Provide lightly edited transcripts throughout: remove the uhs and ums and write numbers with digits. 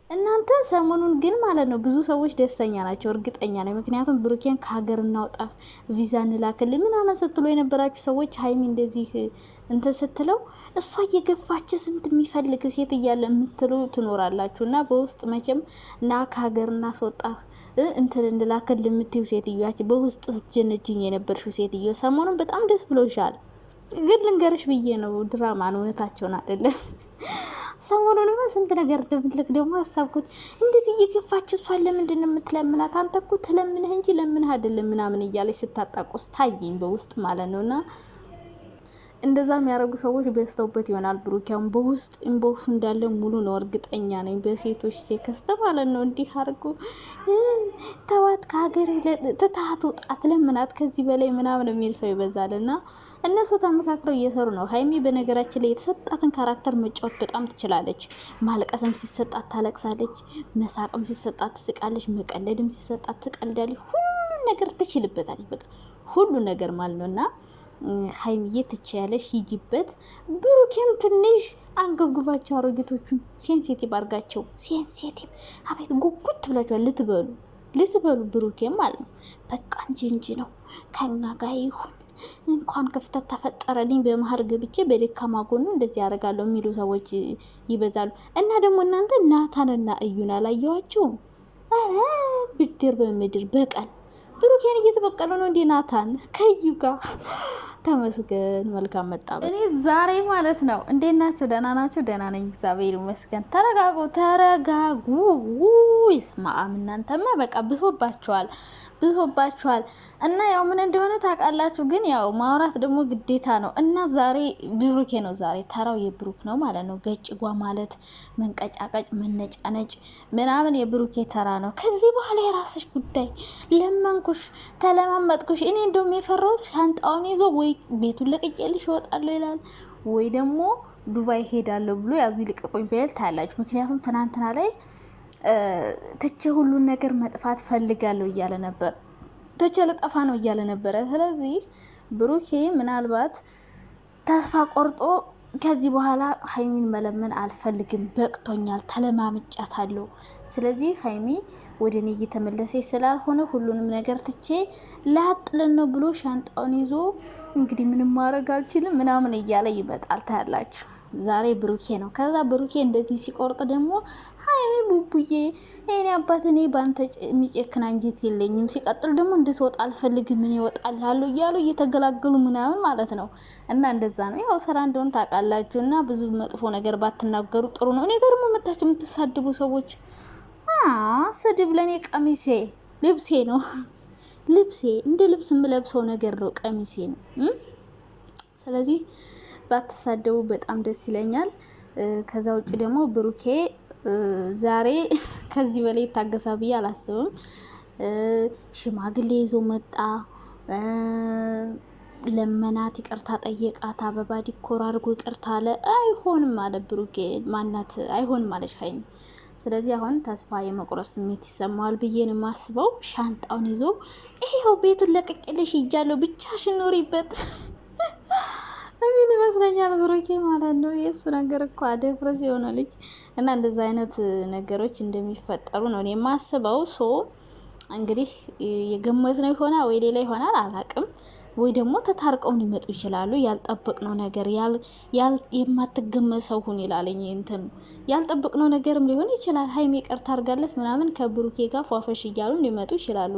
እናንተ ሰሞኑን ግን ማለት ነው ብዙ ሰዎች ደስተኛ ናቸው፣ እርግጠኛ ነኝ። ምክንያቱም ብሩኬን ከሀገር እናውጣ ቪዛ እንላክልኝ ምናምን ስትሉ የነበራችሁ ሰዎች ሀይሚ እንደዚህ እንትን ስትለው እሷ እየገፋች ስንት የሚፈልግ ሴት እያለ የምትሉ ትኖራላችሁ። እና በውስጥ መቼም እና ከሀገር እናስወጣ እንትን እንላክል የምትዩ ሴትዮች በውስጥ ስትጀነጅኝ የነበርሽው ሴትዮ ሰሞኑን በጣም ደስ ብሎሻል። ግን ልንገርሽ ብዬ ነው፣ ድራማ ነው፣ እውነታቸውን አይደለም። ሰሞኑንማ ስንት ነገር እንደምትልክ ደግሞ አሳብኩት። እንደዚህ እየገፋችሁ እሷን ለምንድን ነው የምትለምናት? አንተ እኮ ትለምንህ እንጂ ለምንህ አይደለም ምናምን እያለች ስታጣቁስ ታየኝ በውስጥ ማለት ነውና እንደዛ የሚያደርጉ ሰዎች በስተውበት ይሆናል። ብሩኪያም በውስጥ ኢንቦክሱ እንዳለ ሙሉ ነው፣ እርግጠኛ ነኝ። በሴቶች ቴክስት ማለት ነው። እንዲህ አድርጉ ተዋት፣ ከሀገር ትታት ውጣት፣ ለምናት ከዚህ በላይ ምናምን የሚል ሰው ይበዛል። እና እነሱ ተመካክረው እየሰሩ ነው። ሀይሚ በነገራችን ላይ የተሰጣትን ካራክተር መጫወት በጣም ትችላለች። ማልቀስም ሲሰጣት ታለቅሳለች፣ መሳቅም ሲሰጣት ትስቃለች፣ መቀለድም ሲሰጣት ትቀልዳለች። ሁሉን ነገር ትችልበታለች። በቃ ሁሉን ነገር ማለት ነው እና ሀይሚዬ ትችያለሽ፣ ሂጂበት። ብሩኬም ትንሽ አንገብግባቸው፣ አሮጌቶቹን ሴንሲቲቭ አርጋቸው። ሴንሲቲቭ አቤት ጉጉት ብላችኋል ልትበሉ ብሩኬም ማለት ነው። በቃ እንጂ ነው ከኛ ጋር ይሁን እንኳን ክፍተት ተፈጠረልኝ በመሀል ገብቼ በደካማ ጎኑ እንደዚህ ያደርጋለሁ የሚሉ ሰዎች ይበዛሉ። እና ደግሞ እናንተ ናታንና እዩን አላየዋቸውም? አረ ብድር በምድር በቀል ብሩኬን እየተበቀለ ነው እንዴ ናታን ከዩ ጋር። ተመስገን መልካም መጣ። እኔ ዛሬ ማለት ነው እንዴት ናቸው? ደህና ናቸው? ደህና ነኝ እግዚአብሔር ይመስገን። ተረጋጉ። ይስማም እናንተማ በቃ ብሶባችኋል እና ያው ምን እንደሆነ ታውቃላችሁ። ግን ያው ማውራት ደግሞ ግዴታ ነው። እና ዛሬ ብሩኬ ነው፣ ዛሬ ተራው የብሩክ ነው ማለት ነው። ገጭጓ ማለት መንቀጫቀጭ፣ መነጫነጭ ምናምን የብሩኬ ተራ ነው። ከዚህ በኋላ የራስሽ ጉዳይ። ለመንኩሽ፣ ተለማመጥኩሽ። እኔ እንደውም የፈራሁት ሻንጣውን ይዞ ወይ ቤቱን ለቅቄልሽ እወጣለሁ ይላል ወይ ደግሞ ዱባይ ሄዳለሁ ብሎ ያዙ ይልቀቁኝ በይል ታያላችሁ። ምክንያቱም ትናንትና ላይ ትቼ ሁሉን ነገር መጥፋት ፈልጋለሁ እያለ ነበር። ትቼ ልጠፋ ነው እያለ ነበረ። ስለዚህ ብሩኬ ምናልባት ተስፋ ቆርጦ ከዚህ በኋላ ሀይሚን መለመን አልፈልግም፣ በቅቶኛል፣ ተለማምጫታለሁ። ስለዚህ ሀይሚ ወደ እኔ እየተመለሰች ስላልሆነ ሁሉንም ነገር ትቼ ላጥለን ነው ብሎ ሻንጣውን ይዞ እንግዲህ ምንም ማድረግ አልችልም ምናምን እያለ ይመጣል። ታያላችሁ። ዛሬ ብሩኬ ነው። ከዛ ብሩኬ እንደዚህ ሲቆርጥ ደግሞ ሀይሚ ቡቡዬ እኔ አባት እኔ ባንተ የሚጨክን አንጀት የለኝም፣ ሲቀጥል ደግሞ እንድትወጣ አልፈልግም፣ ምን ይወጣልሃሉ እያሉ እየተገላገሉ ምናምን ማለት ነው። እና እንደዛ ነው ያው ስራ እንደሆነ ታውቃላችሁ። እና ብዙ መጥፎ ነገር ባትናገሩ ጥሩ ነው። እኔ ደግሞ መታችሁ የምትሳድቡ ሰዎች ስድብ ለእኔ ቀሚሴ ልብሴ ነው። ልብሴ እንደ ልብስ የምለብሰው ነገር ነው፣ ቀሚሴ ነው። ስለዚህ ባትሳደቡ በጣም ደስ ይለኛል። ከዛ ውጭ ደግሞ ብሩኬ ዛሬ ከዚህ በላይ ይታገሳ ብዬ አላስብም። ሽማግሌ ይዞ መጣ፣ ለመናት፣ ይቅርታ ጠየቃት፣ አበባ ዲኮር አድርጎ ይቅርታ አለ። አይሆንም አለ ብሩኬ፣ ማናት አይሆንም አለች ሀይሚ። ስለዚህ አሁን ተስፋ የመቁረጥ ስሜት ይሰማዋል ብዬ ነው የማስበው። ሻንጣውን ይዞ ይሄው ቤቱን ለቅቄልሽ ሂጃለሁ ብቻሽን ኑሪበት ምን ይመስለኛል ብሩኬ ማለት ነው። የእሱ ነገር እኮ አደፍረስ የሆነ ልጅ እና እንደዛ አይነት ነገሮች እንደሚፈጠሩ ነው እኔ የማስበው። እንግዲህ የገመት ነው ይሆናል ወይ ሌላ ይሆናል አላቅም። ወይ ደግሞ ተታርቀው ሊመጡ ይችላሉ። ያልጠበቅነው ነገር የማትገመት ሰው ሁን ይላለኝ። እንትን ያልጠበቅነው ነገርም ሊሆን ይችላል። ሀይሚ ይቅርታ አድርጋለት ምናምን ከብሩኬ ጋር ፏፈሽ እያሉ ሊመጡ ይችላሉ።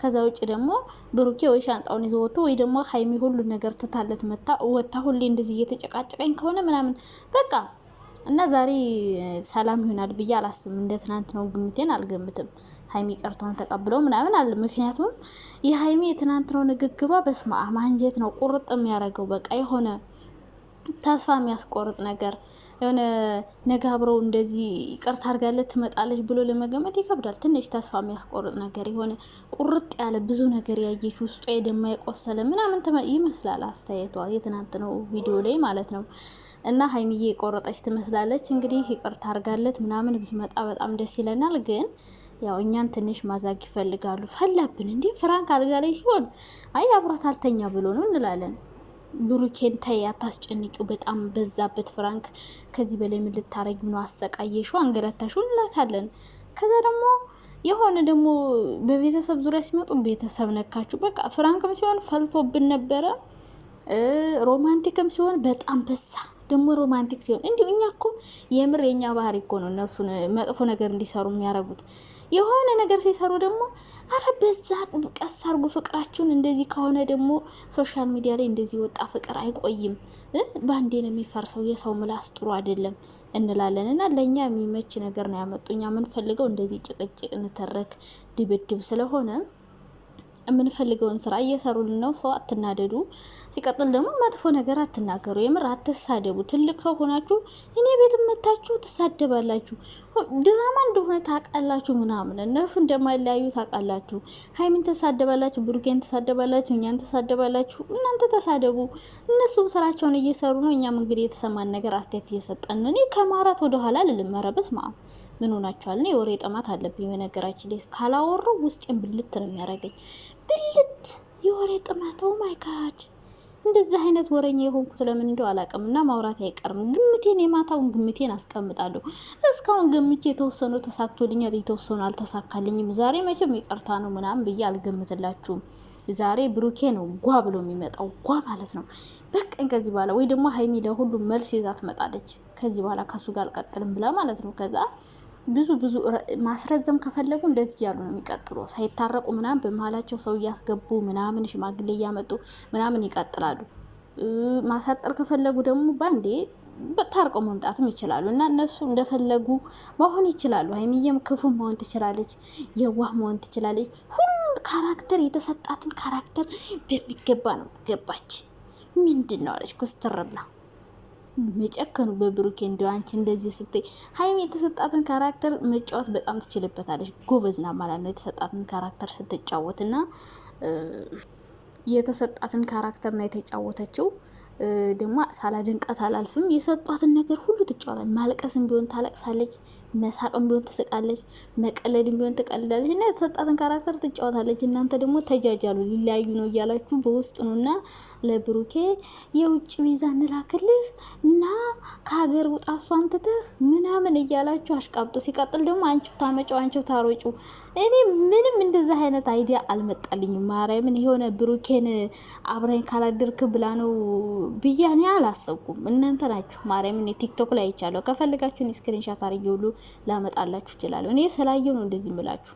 ከዛ ውጭ ደግሞ ብሩኬ ወይ ሻንጣውን ይዞ ወጥቶ ወይ ደግሞ ሀይሚ ሁሉ ነገር ትታለት ወጥታ ሁሌ እንደዚህ እየተጨቃጨቀኝ ከሆነ ምናምን በቃ እና ዛሬ ሰላም ይሆናል ብዬ አላስብም። እንደ ትናንት ነው ግምቴን አልገምትም። ሀይሚ ቀርቷን ተቀብለው ምናምን አለ። ምክንያቱም የሀይሚ የትናንት ነው ንግግሯ በስመ አብ አንጀት ነው ቁርጥ የሚያደርገው። በቃ የሆነ ተስፋ የሚያስቆርጥ ነገር የሆነ ነገ አብረው እንደዚህ ይቅርታ አድርጋለት ትመጣለች ብሎ ለመገመት ይከብዳል። ትንሽ ተስፋ የሚያስቆርጥ ነገር የሆነ ቁርጥ ያለ ብዙ ነገር ያየች ውስጧ የደማ የቆሰለ ምናምን ይመስላል አስተያየቷ የትናንት ነው ቪዲዮ ላይ ማለት ነው። እና ሀይሚዬ የቆረጠች ትመስላለች። እንግዲህ ይቅርታ አድርጋለት ምናምን ብትመጣ በጣም ደስ ይለናል። ግን ያው እኛን ትንሽ ማዛግ ይፈልጋሉ። ፈላብን እንዴ ፍራንክ አልጋ ላይ ሲሆን አይ አብራት አልተኛ ብሎ ነው እንላለን። ብሩኬን ተይ አታስጨንቂው፣ በጣም በዛበት ፍራንክ። ከዚህ በላይ ምን ልታረጊው ነው? አሰቃየሽው፣ አንገላታሽው እንላታለን። ከዛ ደግሞ የሆነ ደግሞ በቤተሰብ ዙሪያ ሲመጡ ቤተሰብ ነካችሁ። በቃ ፍራንክም ሲሆን ፈልቶብን ነበረ፣ ሮማንቲክም ሲሆን በጣም በዛ። ደግሞ ሮማንቲክ ሲሆን እንዲሁ እኛ እኮ የምር የኛ ባህሪ እኮ ነው እነሱን መጥፎ ነገር እንዲሰሩ የሚያደርጉት። የሆነ ነገር ሲሰሩ ደግሞ አረ በዛ ቀስ አርጉ ፍቅራችሁን። እንደዚህ ከሆነ ደግሞ ሶሻል ሚዲያ ላይ እንደዚህ ወጣ ፍቅር አይቆይም፣ ባንዴ ነው የሚፈርሰው። የሰው ምላስ ጥሩ አይደለም እንላለን። እና ለእኛ የሚመች ነገር ነው ያመጡ። እኛ የምንፈልገው እንደዚህ ጭቅጭቅ፣ ንትርክ፣ ድብድብ ስለሆነ የምንፈልገውን ስራ እየሰሩልን ነው። ሰው አትናደዱ። ሲቀጥል ደግሞ መጥፎ ነገር አትናገሩ። የምር አትሳደቡ። ትልቅ ሰው ሆናችሁ እኔ ቤት መታችሁ ትሳደባላችሁ። ድራማ እንደሆነ ታውቃላችሁ ምናምን። እነሱ እንደማይለያዩ ታውቃላችሁ። ሀይሚን ተሳደባላችሁ፣ ብሩኬን ተሳደባላችሁ፣ እኛን ተሳደባላችሁ። እናንተ ተሳደቡ። እነሱም ስራቸውን እየሰሩ ነው። እኛም እንግዲህ የተሰማን ነገር አስተያየት እየሰጠን ነው። እኔ ከማውራት ወደኋላ ልልመረበስ ማ ምን ሆናችኋል? እኔ የወሬ ጥማት አለብኝ። በነገራችን ላይ ካላወራው ውስጤን ብልት ነው የሚያደርገኝ። ብልት የወሬ ጥማት። ኦ ማይ ጋድ! እንደዚህ አይነት ወሬኛ የሆንኩት ለምን እንደው አላውቅም። እና ማውራት አይቀርም። ግምቴን የማታውን ግምቴን አስቀምጣለሁ። እስካሁን ግምቼ የተወሰነው ተሳክቶልኛል፣ የተወሰነው አልተሳካልኝም። ዛሬ መቼም ይቅርታ ነው ምናምን ብዬ አልገምትላችሁም። ዛሬ ብሩኬ ነው ጓ ብሎ የሚመጣው፣ ጓ ማለት ነው። በቀን ከዚህ በኋላ ወይ ደግሞ ሀይሚ ለሁሉም መልስ ይዛ ትመጣለች። ከዚህ በኋላ ከሱ ጋር አልቀጥልም ብላ ማለት ነው። ከዛ ብዙ ማስረዘም ከፈለጉ እንደዚህ እያሉ ነው የሚቀጥሉ። ሳይታረቁ ምናምን በመሀላቸው ሰው እያስገቡ ምናምን ሽማግሌ እያመጡ ምናምን ይቀጥላሉ። ማሳጠር ከፈለጉ ደግሞ ባንዴ ታርቀው መምጣትም ይችላሉ። እና እነሱ እንደፈለጉ መሆን ይችላሉ። ሀይሚዬም ክፉ መሆን ትችላለች፣ የዋህ መሆን ትችላለች። ሁሉም ካራክተር የተሰጣትን ካራክተር በሚገባ ነው ገባች። ምንድን ነው አለች ኩስትር ብላ መጨከኑ በብሩኬ። እንዲ አንቺ እንደዚህ ስትይ ሀይሚ የተሰጣትን ካራክተር መጫወት በጣም ትችልበታለች። ጎበዝና ማለት ነው የተሰጣትን ካራክተር ስትጫወት። እና የተሰጣትን ካራክተር ነው የተጫወተችው። ደግሞ ሳላደንቃት አላልፍም። የሰጧትን ነገር ሁሉ ትጫወታለች። ማልቀስም ቢሆን ታለቅሳለች፣ መሳቅም ቢሆን ትስቃለች፣ መቀለድም ቢሆን ትቀልዳለች። እና የተሰጣትን ካራክተር ትጫወታለች። እናንተ ደግሞ ተጃጃሉ፣ ሊለያዩ ነው እያላችሁ በውስጥ ነው። እና ለብሩኬ የውጭ ቪዛ እንላክልህ እና ከሀገር ውጣ እሷን ትተህ ምናምን እያላችሁ አሽቃብጦ። ሲቀጥል ደግሞ አንቺው ታመጫው አንቺው ታሮጩ። እኔ ምንም እንደዛ አይነት አይዲያ አልመጣልኝም። ማርያምን የሆነ ብሩኬን አብረን ካላደርክ ብላ ነው ብያኔ አላሰብኩም። እናንተ ናችሁ። ማርያምን ቲክቶክ ላይ አይቻለሁ። ከፈልጋችሁን ስክሪንሻት አድርጌ ሁሉ ላመጣላችሁ ይችላል። እኔ ስላየው ነው እንደዚህ ብላችሁ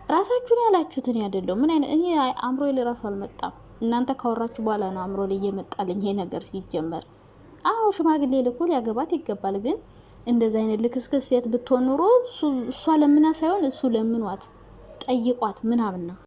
ራሳችሁን ያላችሁትን ያደለው። ምን አይነት እኔ አእምሮ ላይ ራሱ አልመጣም። እናንተ ካወራችሁ በኋላ ነው አእምሮ ላይ እየመጣልኝ ይሄ ነገር ሲጀመር። አዎ ሽማግሌ ልኮ ሊያገባት ይገባል። ግን እንደዚህ አይነት ልክስክስ ሴት ብትሆን ኑሮ እሷ ለምና ሳይሆን እሱ ለምኗት ጠይቋት ምናምን ነው።